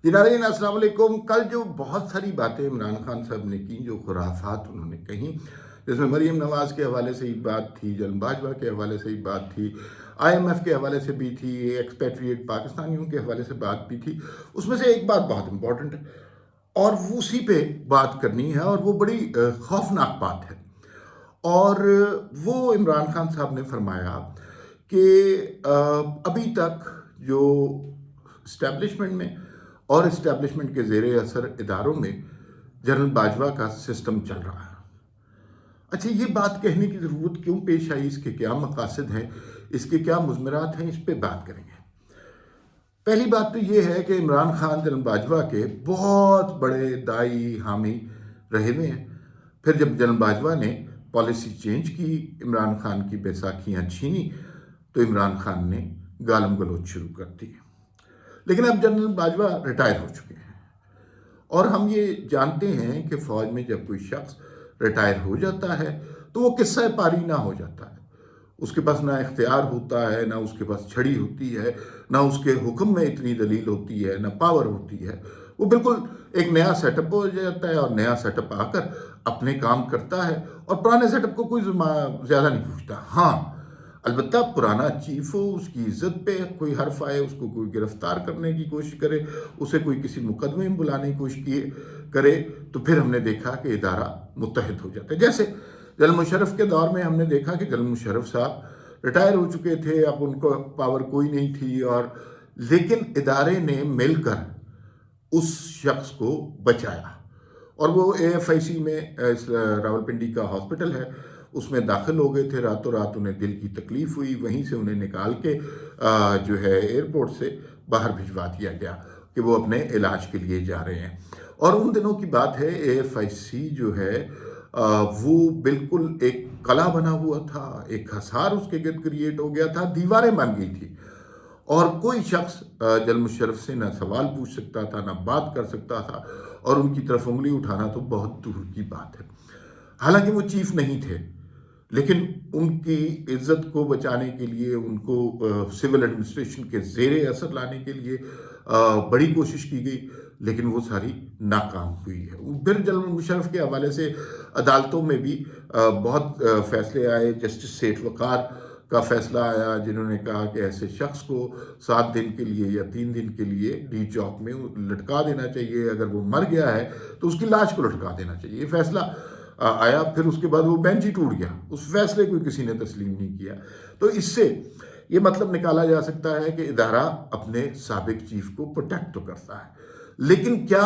جی ناظرین السلام علیکم. کل جو بہت ساری باتیں عمران خان صاحب نے کی، جو خرافات انہوں نے کہیں، جس میں مریم نواز کے حوالے سے ہی بات تھی، جلن باجوہ کے حوالے سے ہی بات تھی، IMF کے حوالے سے بھی تھی، ایکسپیٹریٹ پاکستانیوں کے حوالے سے بات بھی تھی. اس میں سے ایک بات بہت امپورٹنٹ ہے اور وہ اسی پہ بات کرنی ہے، اور وہ بڑی خوفناک بات ہے. اور وہ عمران خان صاحب نے فرمایا کہ ابھی تک جو اسٹیبلشمنٹ میں اور اسٹیبلشمنٹ کے زیر اثر اداروں میں جنرل باجوہ کا سسٹم چل رہا ہے. اچھا، یہ بات کہنے کی ضرورت کیوں پیش آئی؟ اس کے کیا مقاصد ہیں؟ اس کے کیا مضمرات ہیں؟ اس پہ بات کریں گے. پہلی بات تو یہ ہے کہ عمران خان جنرل باجوہ کے بہت بڑے دائی حامی رہے ہوئے ہیں. پھر جب جنرل باجوہ نے پالیسی چینج کی، عمران خان کی بیساکھیاں چھینی، تو عمران خان نے گالم گلوچ شروع کر دی. لیکن اب جنرل باجوہ ریٹائر ہو چکے ہیں، اور ہم یہ جانتے ہیں کہ فوج میں جب کوئی شخص ریٹائر ہو جاتا ہے تو وہ قصہ پاری نہ ہو جاتا ہے. اس کے پاس نہ اختیار ہوتا ہے، نہ اس کے پاس چھڑی ہوتی ہے، نہ اس کے حکم میں اتنی دلیل ہوتی ہے، نہ پاور ہوتی ہے. وہ بالکل ایک نیا سیٹ اپ ہو جاتا ہے اور نیا سیٹ اپ آ کر اپنے کام کرتا ہے، اور پرانے سیٹ اپ کو کوئی زیادہ نہیں پوچھتا. ہاں، البتہ پرانا چیف ہو، اس کی عزت پہ کوئی حرف آئے، اس کو کوئی گرفتار کرنے کی کوشش کرے، اسے کوئی کسی مقدمے میں بلانے کی کوشش کرے، تو پھر ہم نے دیکھا کہ ادارہ متحد ہو جاتا ہے. جیسے جنرل مشرف کے دور میں ہم نے دیکھا کہ جنرل مشرف صاحب ریٹائر ہو چکے تھے، اب ان کو پاور کوئی نہیں تھی، لیکن ادارے نے مل کر اس شخص کو بچایا. اور وہ AFIC میں راولپنڈی کا ہاسپٹل ہے، اس میں داخل ہو گئے تھے. راتوں رات انہیں دل کی تکلیف ہوئی، وہیں سے انہیں نکال کے جو ہے ایئرپورٹ سے باہر بھجوا دیا گیا کہ وہ اپنے علاج کے لیے جا رہے ہیں. اور ان دنوں کی بات ہے، AFIC جو ہے وہ بالکل ایک قلعہ بنا ہوا تھا، ایک حصار اس کے گرد کریٹ ہو گیا تھا، دیواریں بن گئی تھی، اور کوئی شخص جنرل مشرف سے نہ سوال پوچھ سکتا تھا، نہ بات کر سکتا تھا، اور ان کی طرف انگلی اٹھانا تو بہت دور کی بات ہے. حالانکہ وہ چیف نہیں تھے، لیکن ان کی عزت کو بچانے کے لیے، ان کو سول ایڈمنسٹریشن کے زیر اثر لانے کے لیے بڑی کوشش کی گئی، لیکن وہ ساری ناکام ہوئی ہے. پھر جنرل مشرف کے حوالے سے عدالتوں میں بھی بہت فیصلے آئے. جسٹس سیٹھ وقار کا فیصلہ آیا، جنہوں نے کہا کہ ایسے شخص کو 7 دن کے لیے یا 3 دن کے لیے ڈی چوک میں لٹکا دینا چاہیے. اگر وہ مر گیا ہے تو اس کی لاش کو لٹکا دینا چاہیے. یہ فیصلہ آیا. پھر اس کے بعد وہ بینچ ہی ٹوٹ گیا، اس فیصلے کو کسی نے تسلیم نہیں کیا. تو اس سے یہ مطلب نکالا جا سکتا ہے کہ ادارہ اپنے سابق چیف کو پروٹیکٹ تو کرتا ہے، لیکن کیا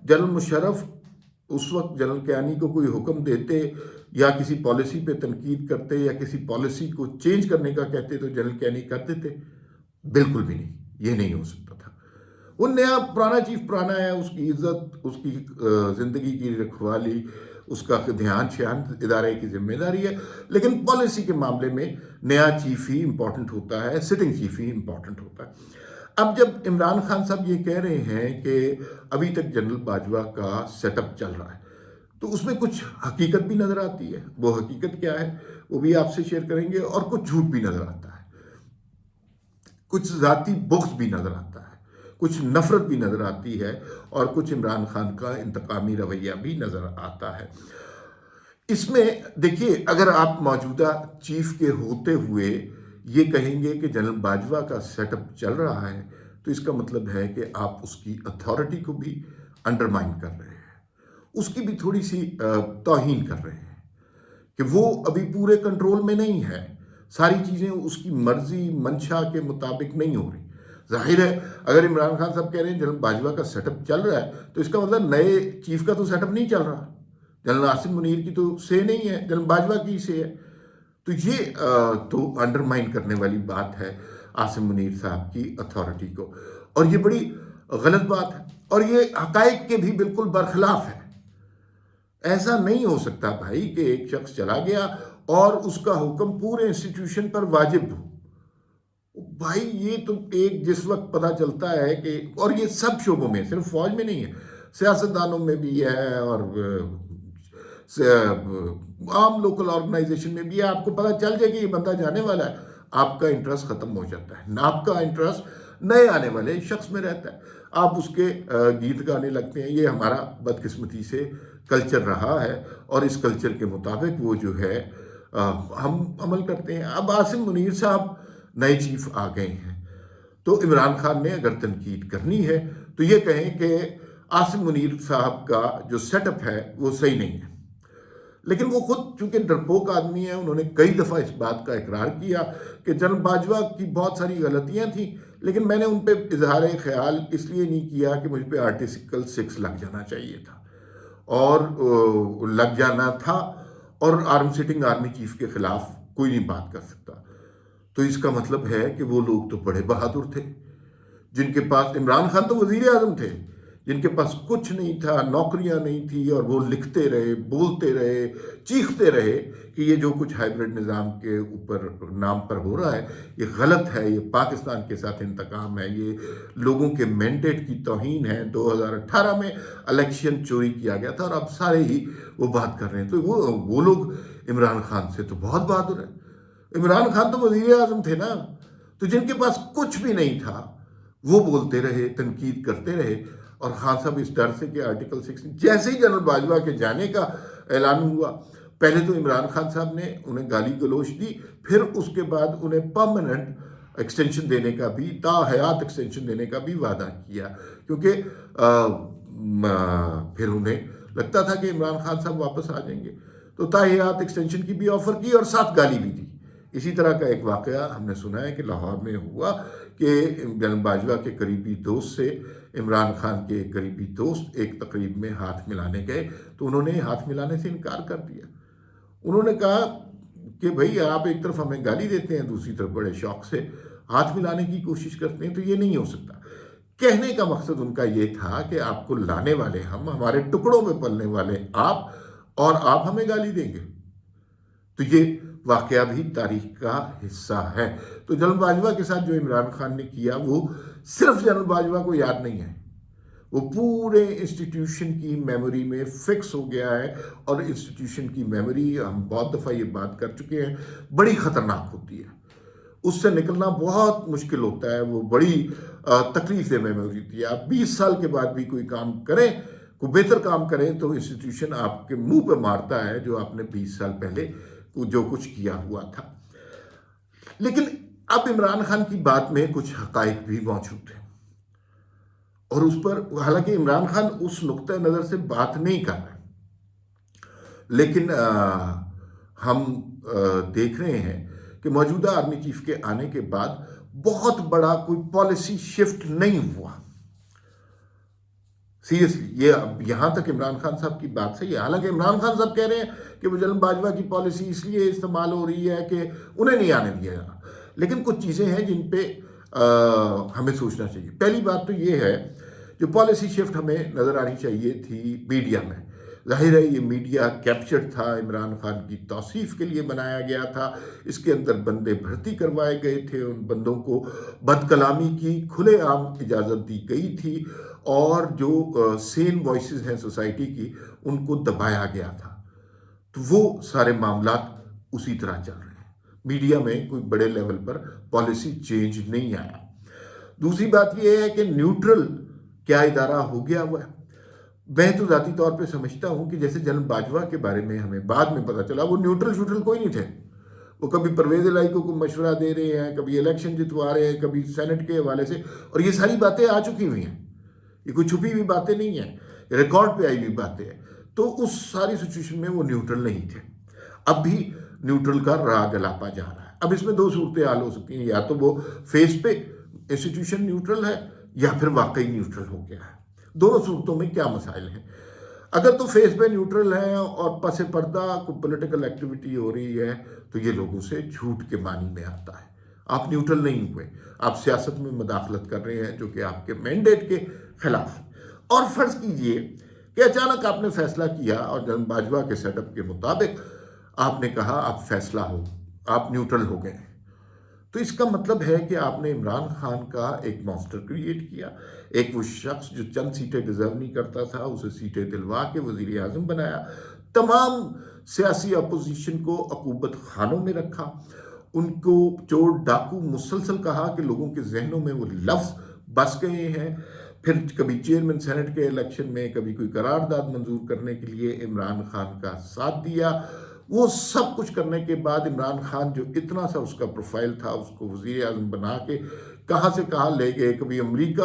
جنرل مشرف اس وقت جنرل کیانی کو کوئی حکم دیتے یا کسی پالیسی پہ تنقید کرتے یا کسی پالیسی کو چینج کرنے کا کہتے تو جنرل کیانی کر دیتے؟ بالکل بھی نہیں. یہ نہیں ہو سکتا تھا. وہ نیا پرانا چیف پرانا ہے، اس کی عزت، اس کی زندگی کی رکھوالی، اس کا دھیان شیان ادارے کی ذمہ داری ہے. لیکن پالیسی کے معاملے میں نیا چیف ہی امپورٹنٹ ہوتا ہے، سٹنگ چیف ہی امپورٹنٹ ہوتا ہے. اب جب عمران خان صاحب یہ کہہ رہے ہیں کہ ابھی تک جنرل باجوہ کا سیٹ اپ چل رہا ہے، تو اس میں کچھ حقیقت بھی نظر آتی ہے. وہ حقیقت کیا ہے وہ بھی آپ سے شیئر کریں گے. اور کچھ جھوٹ بھی نظر آتا ہے، کچھ ذاتی بغض بھی نظر آتا ہے، کچھ نفرت بھی نظر آتی ہے، اور کچھ عمران خان کا انتقامی رویہ بھی نظر آتا ہے. اس میں دیکھیے، اگر آپ موجودہ چیف کے ہوتے ہوئے یہ کہیں گے کہ جنرل باجوہ کا سیٹ اپ چل رہا ہے، تو اس کا مطلب ہے کہ آپ اس کی اتھارٹی کو بھی انڈرمائن کر رہے ہیں، اس کی بھی تھوڑی سی توہین کر رہے ہیں کہ وہ ابھی پورے کنٹرول میں نہیں ہے. ساری چیزیں اس کی مرضی منشا کے مطابق نہیں ہو رہی. ظاہر ہے اگر عمران خان صاحب کہہ رہے ہیں جنرل باجوہ کا سیٹ اپ چل رہا ہے، تو اس کا مطلب نئے چیف کا تو سیٹ اپ نہیں چل رہا. جنرل عاصم منیر کی تو سے نہیں ہے، جنرل باجوہ کی سے ہے. تو یہ تو انڈرمائن کرنے والی بات ہے عاصم منیر صاحب کی اتھارٹی کو، اور یہ بڑی غلط بات ہے، اور یہ حقائق کے بھی بالکل برخلاف ہے. ایسا نہیں ہو سکتا بھائی کہ ایک شخص چلا گیا اور اس کا حکم پورے انسٹیٹیوشن پر واجب ہو. بھائی یہ تو ایک جس وقت پتہ چلتا ہے کہ، اور یہ سب شعبوں میں، صرف فوج میں نہیں ہے، سیاستدانوں میں بھی ہے، اور عام لوکل آرگنائزیشن میں بھی ہے. آپ کو پتہ چل جائے کہ یہ بندہ جانے والا ہے، آپ کا انٹرسٹ ختم ہو جاتا ہے. آپ کا انٹرسٹ نئے آنے والے شخص میں رہتا ہے. آپ اس کے گیت گانے لگتے ہیں. یہ ہمارا بدقسمتی سے کلچر رہا ہے اور اس کلچر کے مطابق وہ جو ہے ہم عمل کرتے ہیں. اب عاصم منیر صاحب نئے چیف آ گئے ہیں تو عمران خان نے اگر تنقید کرنی ہے تو یہ کہیں کہ عاصم منیر صاحب کا جو سیٹ اپ ہے وہ صحیح نہیں ہے. لیکن وہ خود چونکہ ڈرپوک آدمی ہیں، انہوں نے کئی دفعہ اس بات کا اقرار کیا کہ جنرل باجوہ کی بہت ساری غلطیاں تھیں، لیکن میں نے ان پہ اظہار خیال اس لیے نہیں کیا کہ مجھ پہ آرٹیکل 6 لگ جانا چاہیے تھا اور لگ جانا تھا، اور سٹنگ آرمی چیف کے خلاف کوئی نہیں بات کر سکتا. تو اس کا مطلب ہے کہ وہ لوگ تو بڑے بہادر تھے جن کے پاس، عمران خان تو وزیر اعظم تھے جن کے پاس کچھ نہیں تھا، نوکریاں نہیں تھی، اور وہ لکھتے رہے، بولتے رہے، چیختے رہے کہ یہ جو کچھ ہائیبرڈ نظام کے اوپر نام پر ہو رہا ہے یہ غلط ہے، یہ پاکستان کے ساتھ انتقام ہے، یہ لوگوں کے مینڈیٹ کی توہین ہے. 2018 میں الیکشن چوری کیا گیا تھا اور اب سارے ہی وہ بات کر رہے ہیں. تو وہ لوگ عمران خان سے تو بہت بہادر ہیں. عمران خان تو وزیر اعظم تھے نا، تو جن کے پاس کچھ بھی نہیں تھا وہ بولتے رہے، تنقید کرتے رہے. اور خان صاحب اس ڈر سے کہ آرٹیکل 6 جیسے ہی جنرل باجوہ کے جانے کا اعلان ہوا، پہلے تو عمران خان صاحب نے انہیں گالی گلوچ دی، پھر اس کے بعد انہیں پرماننٹ ایکسٹینشن دینے کا بھی، تا حیات ایکسٹینشن دینے کا بھی وعدہ کیا، کیونکہ پھر انہیں لگتا تھا کہ عمران خان صاحب واپس آ جائیں گے، تو تا حیات ایکسٹینشن کی بھی آفر کی اور ساتھ گالی بھی دی. اسی طرح کا ایک واقعہ ہم نے سنا ہے کہ لاہور میں ہوا کہ جنرل باجوہ کے قریبی دوست سے عمران خان کے قریبی دوست ایک تقریب میں ہاتھ ملانے گئے تو انہوں نے ہاتھ ملانے سے انکار کر دیا. انہوں نے کہا کہ بھئی آپ ایک طرف ہمیں گالی دیتے ہیں، دوسری طرف بڑے شوق سے ہاتھ ملانے کی کوشش کرتے ہیں، تو یہ نہیں ہو سکتا. کہنے کا مقصد ان کا یہ تھا کہ آپ کو لانے والے ہم، ہمارے ٹکڑوں میں پلنے والے آپ، اور آپ ہمیں گالی دیں گے. تو یہ واقعہ بھی تاریخ کا حصہ ہے. تو جنرل باجوہ کے ساتھ جو عمران خان نے کیا وہ صرف جنرل باجوہ کو یاد نہیں ہے، وہ پورے انسٹیٹیوشن کی میموری میں فکس ہو گیا ہے. اور انسٹیٹیوشن کی میموری، ہم بہت دفعہ یہ بات کر چکے ہیں، بڑی خطرناک ہوتی ہے. اس سے نکلنا بہت مشکل ہوتا ہے، وہ بڑی تکلیف دہ میموری ہوتی ہے. آپ 20 سال کے بعد بھی کوئی کام کریں، کوئی بہتر کام کریں، تو انسٹیٹیوشن آپ کے منہ پہ مارتا ہے جو آپ نے 20 سال پہلے جو کچھ کیا ہوا تھا. لیکن اب عمران خان کی بات میں کچھ حقائق بھی موجود ہیں، اور اس پر حالانکہ عمران خان اس نقطۂ نظر سے بات نہیں کر رہے، لیکن ہم دیکھ رہے ہیں کہ موجودہ آرمی چیف کے آنے کے بعد بہت بڑا کوئی پالیسی شفٹ نہیں ہوا. سیریسلی یہ اب یہاں تک عمران خان صاحب کی بات صحیح ہے. حالانکہ عمران خان صاحب کہہ رہے ہیں کہ وہ جنرل باجوہ کی پالیسی اس لیے استعمال ہو رہی ہے کہ انہیں نہیں آنے دیا جا رہا، لیکن کچھ چیزیں ہیں جن پہ ہمیں سوچنا چاہیے. پہلی بات تو یہ ہے، جو پالیسی شفٹ ہمیں نظر آنی چاہیے تھی میڈیا میں. ظاہر ہے یہ میڈیا کیپچر تھا، عمران خان کی توصیف کے لیے بنایا گیا تھا، اس کے اندر بندے بھرتی کروائے گئے تھے، ان بندوں کو بد کلامی کی کھلے عام اجازت دی گئی تھی، اور جو سین وائسز ہیں سوسائٹی کی ان کو دبایا گیا تھا. تو وہ سارے معاملات اسی طرح چل رہے ہیں. میڈیا میں کوئی بڑے لیول پر پالیسی چینج نہیں آیا. دوسری بات یہ ہے کہ نیوٹرل کیا ادارہ ہو گیا ہوا ہے. میں تو ذاتی طور پہ سمجھتا ہوں کہ جیسے جنرل باجوہ کے بارے میں ہمیں بعد میں پتا چلا وہ نیوٹرل کوئی نہیں تھے. وہ کبھی پرویز الہی کو کوئی مشورہ دے رہے ہیں، کبھی الیکشن جتوا رہے ہیں، کبھی سینٹ کے حوالے سے، اور یہ ساری باتیں آ چکی ہوئی ہیں، یہ کوئی چھپی ہوئی باتیں نہیں ہیں، ریکارڈ پہ آئی ہوئی باتیں ہیں. تو اس ساری سچویشن میں وہ نیوٹرل نہیں تھے. اب بھی نیوٹرل کا راگ الاپا جا رہا ہے. اب اس میں دو صورتحال ہو سکتی ہیں، یا تو وہ فیس پہ انسٹیٹیوشن نیوٹرل ہے یا پھر واقعی نیوٹرل ہو گیا ہے. دونوں صورتوں میں کیا مسائل ہیں؟ اگر تو فیس پہ نیوٹرل ہیں اور پس پردہ کوئی پولیٹیکل ایکٹیویٹی ہو رہی ہے تو یہ لوگوں سے جھوٹ کے معنی میں آتا ہے. آپ نیوٹرل نہیں ہوئے، آپ سیاست میں مداخلت کر رہے ہیں جو کہ آپ کے مینڈیٹ کے خلاف. اور فرض کیجئے کہ اچانک آپ نے فیصلہ کیا اور جنرل باجوہ کے سیٹ اپ کے مطابق آپ نے کہا آپ فیصلہ ہو، آپ نیوٹرل ہو گئے، تو اس کا مطلب ہے کہ آپ نے عمران خان کا ایک مانسٹر کریٹ کیا. ایک وہ شخص جو چند سیٹیں ڈیزرو نہیں کرتا تھا، اسے سیٹیں دلوا کے وزیر اعظم بنایا. تمام سیاسی اپوزیشن کو عقوبت خانوں میں رکھا، ان کو چور ڈاکو مسلسل کہا کہ لوگوں کے ذہنوں میں وہ لفظ بس گئے ہیں. پھر کبھی چیئرمین سینٹ کے الیکشن میں کبھی کوئی قرارداد منظور کرنے کے لیے عمران خان کا ساتھ دیا. وہ سب کچھ کرنے کے بعد عمران خان جو اتنا سا اس کا پروفائل تھا اس کو وزیر اعظم بنا کے کہاں سے کہاں لے گئے, کبھی امریکہ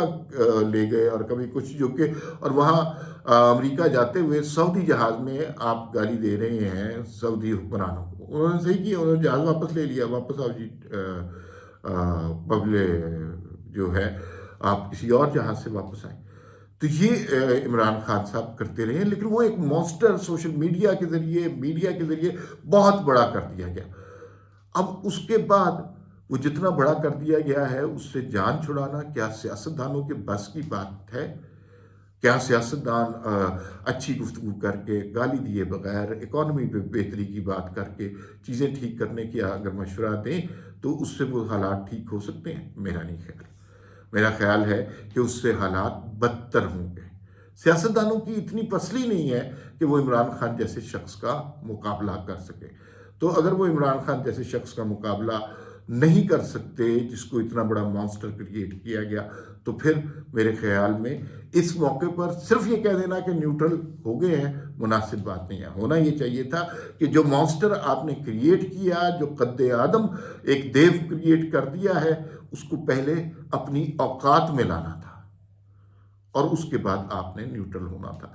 لے گئے اور کبھی کچھ, جو کہ اور وہاں امریکہ جاتے ہوئے سعودی جہاز میں آپ گالی دے رہے ہیں سعودی حکمرانوں کو. انہوں نے صحیح کیا, انہوں نے جہاز واپس لے لیا, واپس آؤ جی جو ہے آپ کسی اور جہاز سے واپس آئیں. تو یہ عمران خان صاحب کرتے رہے, لیکن وہ ایک مونسٹر سوشل میڈیا کے ذریعے بہت بڑا کر دیا گیا. اب اس کے بعد وہ جتنا بڑا کر دیا گیا ہے اس سے جان چھڑانا کیا سیاستدانوں کے بس کی بات ہے؟ کیا سیاستدان اچھی گفتگو کر کے, گالی دیے بغیر, اکانومی پہ بہتری کی بات کر کے چیزیں ٹھیک کرنے کی اگر مشورہ دیں تو اس سے وہ حالات ٹھیک ہو سکتے ہیں؟ میرا نہیں خیال. میرا خیال ہے کہ اس سے حالات بدتر ہوں گے. سیاستدانوں کی اتنی پسلی نہیں ہے کہ وہ عمران خان جیسے شخص کا مقابلہ کر سکے. تو اگر وہ عمران خان جیسے شخص کا مقابلہ نہیں کر سکتے جس کو اتنا بڑا مانسٹر کریٹ کیا گیا, تو پھر میرے خیال میں اس موقع پر صرف یہ کہہ دینا کہ نیوٹرل ہو گئے ہیں مناسب بات نہیں ہے. ہونا یہ چاہیے تھا کہ جو مانسٹر آپ نے کریٹ کیا, جو قد آدم ایک دیو کریٹ کر دیا ہے, اس کو پہلے اپنی اوقات میں لانا تھا اور اس کے بعد آپ نے نیوٹرل ہونا تھا.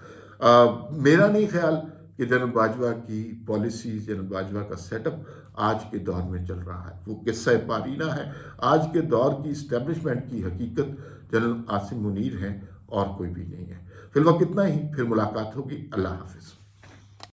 میرا نہیں خیال کہ جنرل باجوہ کی پالیسیز, جنرل باجوہ کا سیٹ اپ آج کے دور میں چل رہا ہے. وہ قصہ پارینہ ہے. آج کے دور کی اسٹیبلشمنٹ کی حقیقت جنرل عاصم منیر ہیں اور کوئی بھی نہیں ہے. فی الوقت اتنا ہی, پھر ملاقات ہوگی. اللہ حافظ.